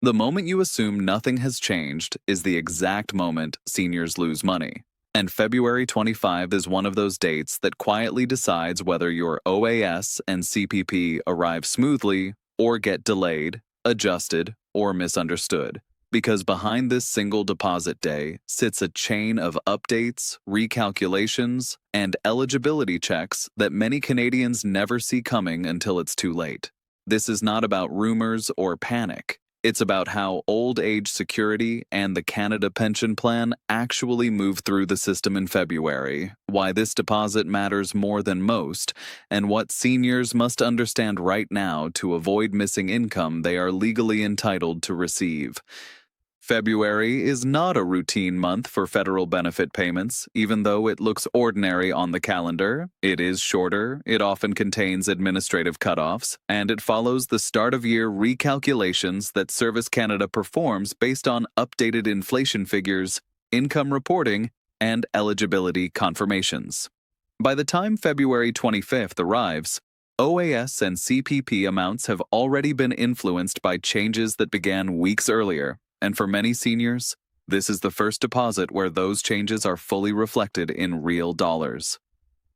The moment you assume nothing has changed is the exact moment seniors lose money. And February 25 is one of those dates that quietly decides whether your OAS and CPP arrive smoothly or get delayed, adjusted, or misunderstood. Because behind this single deposit day sits a chain of updates, recalculations, and eligibility checks that many Canadians never see coming until it's too late. This is not about rumors or panic. It's about how old age security and the Canada Pension Plan actually move through the system in February, why this deposit matters more than most, and what seniors must understand right now to avoid missing income they are legally entitled to receive. February is not a routine month for federal benefit payments, even though it looks ordinary on the calendar. It is shorter, it often contains administrative cutoffs, and it follows the start-of-year recalculations that Service Canada performs based on updated inflation figures, income reporting, and eligibility confirmations. By the time February 25th arrives, OAS and CPP amounts have already been influenced by changes that began weeks earlier. And for many seniors, this is the first deposit where those changes are fully reflected in real dollars.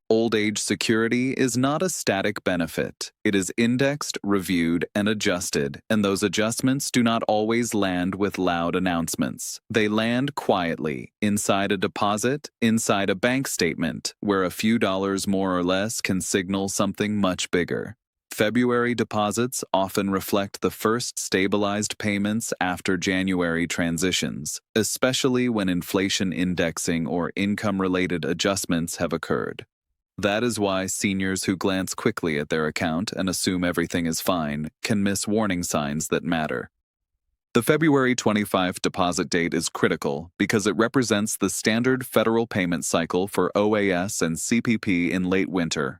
Old age security is not a static benefit. It is indexed, reviewed, and adjusted, and those adjustments do not always land with loud announcements. They land quietly, inside a deposit, inside a bank statement, where a few dollars more or less can signal something much bigger. February deposits often reflect the first stabilized payments after January transitions, especially when inflation indexing or income-related adjustments have occurred. That is why seniors who glance quickly at their account and assume everything is fine can miss warning signs that matter. The February 25 deposit date is critical because it represents the standard federal payment cycle for OAS and CPP in late winter.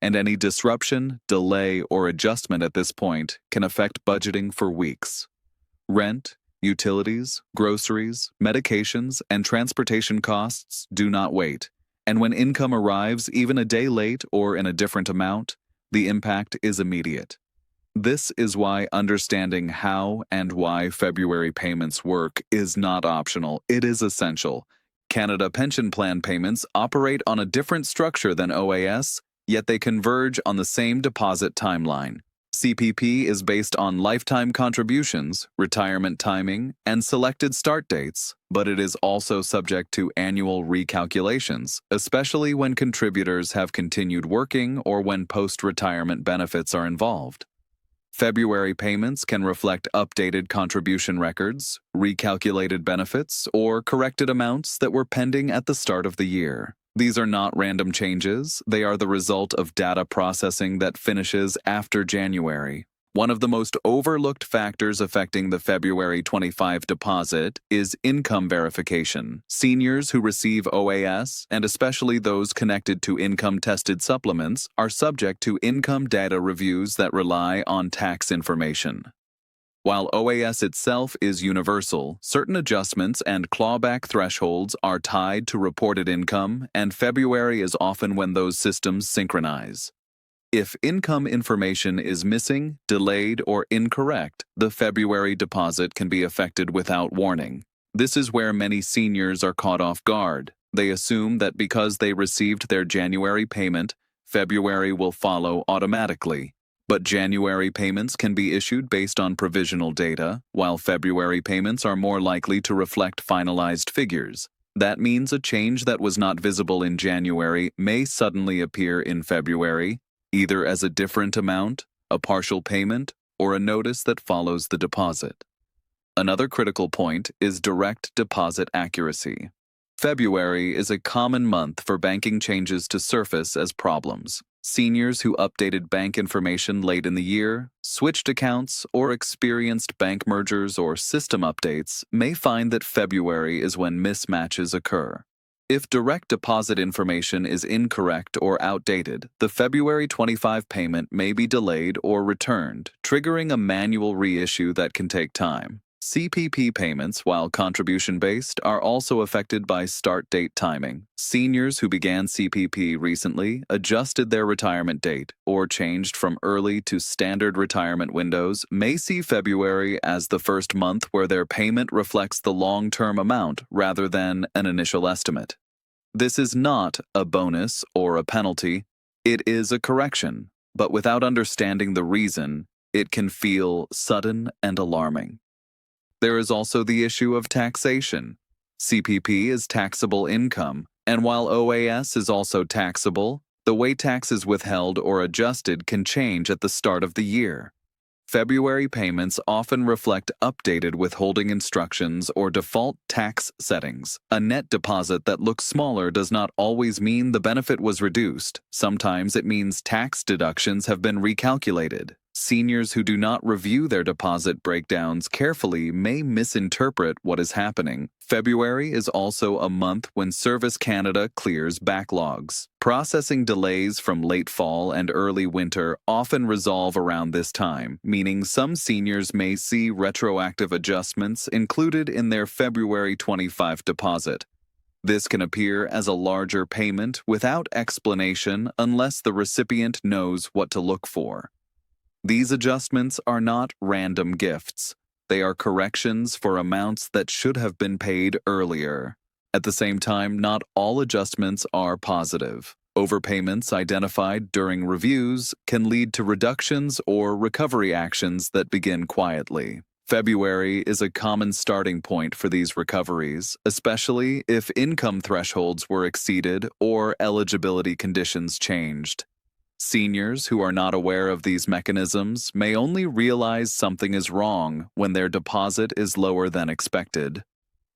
And any disruption, delay, or adjustment at this point can affect budgeting for weeks. Rent, utilities, groceries, medications, and transportation costs do not wait. And when income arrives even a day late or in a different amount, the impact is immediate. This is why understanding how and why February payments work is not optional, it is essential. Canada Pension Plan payments operate on a different structure than OAS, yet they converge on the same deposit timeline. CPP is based on lifetime contributions, retirement timing, and selected start dates, but it is also subject to annual recalculations, especially when contributors have continued working or when post-retirement benefits are involved. February payments can reflect updated contribution records, recalculated benefits, or corrected amounts that were pending at the start of the year. These are not random changes, they are the result of data processing that finishes after January. One of the most overlooked factors affecting the February 25 deposit is income verification. Seniors who receive OAS, and especially those connected to income-tested supplements, are subject to income data reviews that rely on tax information. While OAS itself is universal, certain adjustments and clawback thresholds are tied to reported income, and February is often when those systems synchronize. If income information is missing, delayed, or incorrect, the February deposit can be affected without warning. This is where many seniors are caught off guard. They assume that because they received their January payment, February will follow automatically. But January payments can be issued based on provisional data, while February payments are more likely to reflect finalized figures. That means a change that was not visible in January may suddenly appear in February, either as a different amount, a partial payment, or a notice that follows the deposit. Another critical point is direct deposit accuracy. February is a common month for banking changes to surface as problems. Seniors who updated bank information late in the year, switched accounts, or experienced bank mergers or system updates may find that February is when mismatches occur. If direct deposit information is incorrect or outdated, the February 25 payment may be delayed or returned, triggering a manual reissue that can take time. CPP payments, while contribution-based, are also affected by start date timing. Seniors who began CPP recently adjusted their retirement date or changed from early to standard retirement windows may see February as the first month where their payment reflects the long-term amount rather than an initial estimate. This is not a bonus or a penalty. It is a correction, but without understanding the reason, it can feel sudden and alarming. There is also the issue of taxation. CPP is taxable income, and while OAS is also taxable, the way tax is withheld or adjusted can change at the start of the year. February payments often reflect updated withholding instructions or default tax settings. A net deposit that looks smaller does not always mean the benefit was reduced. Sometimes it means tax deductions have been recalculated. Seniors who do not review their deposit breakdowns carefully may misinterpret what is happening. February is also a month when Service Canada clears backlogs. Processing delays from late fall and early winter often resolve around this time, meaning some seniors may see retroactive adjustments included in their February 25 deposit. This can appear as a larger payment without explanation unless the recipient knows what to look for. These adjustments are not random gifts. They are corrections for amounts that should have been paid earlier. At the same time, not all adjustments are positive. Overpayments identified during reviews can lead to reductions or recovery actions that begin quietly. February is a common starting point for these recoveries, especially if income thresholds were exceeded or eligibility conditions changed. Seniors who are not aware of these mechanisms may only realize something is wrong when their deposit is lower than expected.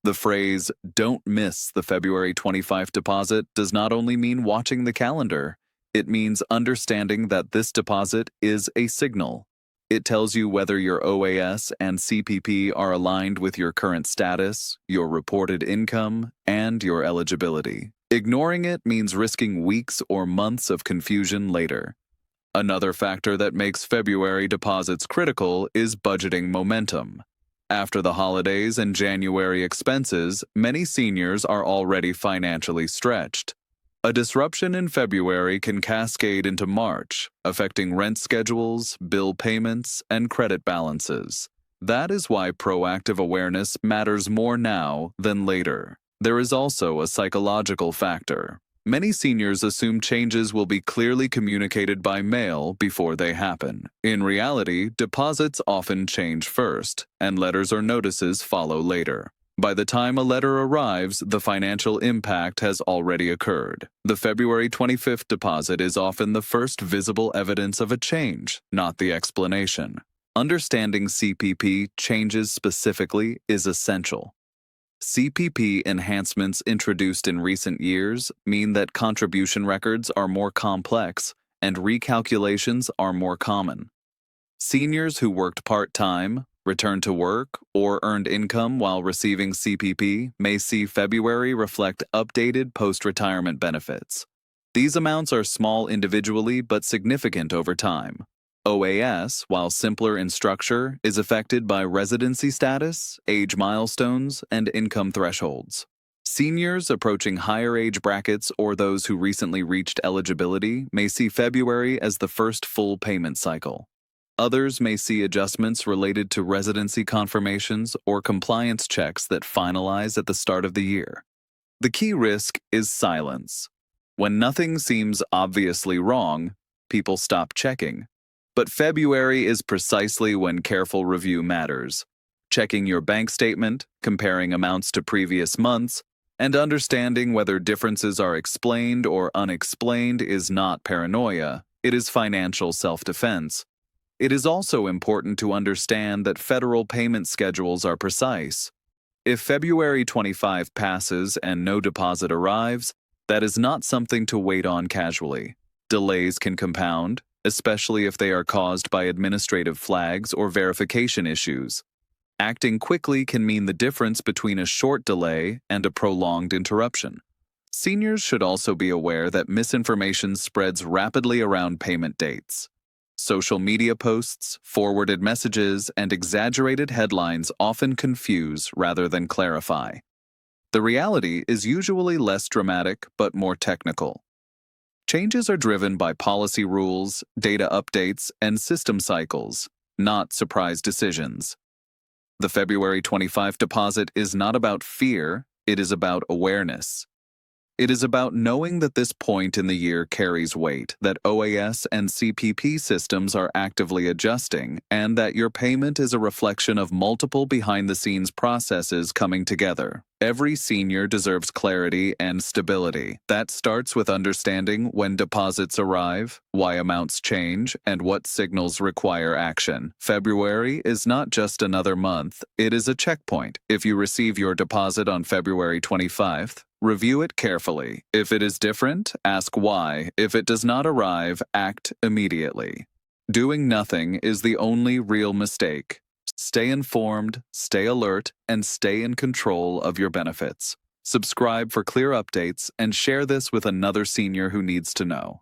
The phrase, "don't miss the February 25 deposit," does not only mean watching the calendar. It means understanding that this deposit is a signal. It tells you whether your OAS and CPP are aligned with your current status, your reported income, and your eligibility. Ignoring it means risking weeks or months of confusion later. Another factor that makes February deposits critical is budgeting momentum. After the holidays and January expenses, many seniors are already financially stretched. A disruption in February can cascade into March, affecting rent schedules, bill payments, and credit balances. That is why proactive awareness matters more now than later. There is also a psychological factor. Many seniors assume changes will be clearly communicated by mail before they happen. In reality, deposits often change first, and letters or notices follow later. By the time a letter arrives, the financial impact has already occurred. The February 25th deposit is often the first visible evidence of a change, not the explanation. Understanding CPP changes specifically is essential. CPP enhancements introduced in recent years mean that contribution records are more complex and recalculations are more common. Seniors who worked part-time, returned to work, or earned income while receiving CPP may see February reflect updated post-retirement benefits. These amounts are small individually but significant over time. OAS, while simpler in structure, is affected by residency status, age milestones, and income thresholds. Seniors approaching higher age brackets or those who recently reached eligibility may see February as the first full payment cycle. Others may see adjustments related to residency confirmations or compliance checks that finalize at the start of the year. The key risk is silence. When nothing seems obviously wrong, people stop checking. But February is precisely when careful review matters. Checking your bank statement, comparing amounts to previous months, and understanding whether differences are explained or unexplained is not paranoia, it is financial self-defense. It is also important to understand that federal payment schedules are precise. If February 25 passes and no deposit arrives, that is not something to wait on casually. Delays can compound, especially if they are caused by administrative flags or verification issues. Acting quickly can mean the difference between a short delay and a prolonged interruption. Seniors should also be aware that misinformation spreads rapidly around payment dates. Social media posts, forwarded messages, and exaggerated headlines often confuse rather than clarify. The reality is usually less dramatic but more technical. Changes are driven by policy rules, data updates, and system cycles, not surprise decisions. The February 25 deposit is not about fear, it is about awareness. It is about knowing that this point in the year carries weight, that OAS and CPP systems are actively adjusting, and that your payment is a reflection of multiple behind-the-scenes processes coming together. Every senior deserves clarity and stability. That starts with understanding when deposits arrive, why amounts change, and what signals require action. February is not just another month, it is a checkpoint. If you receive your deposit on February 25th, review it carefully. If it is different, ask why. If it does not arrive, act immediately. Doing nothing is the only real mistake. Stay informed, stay alert, and stay in control of your benefits. Subscribe for clear updates and share this with another senior who needs to know.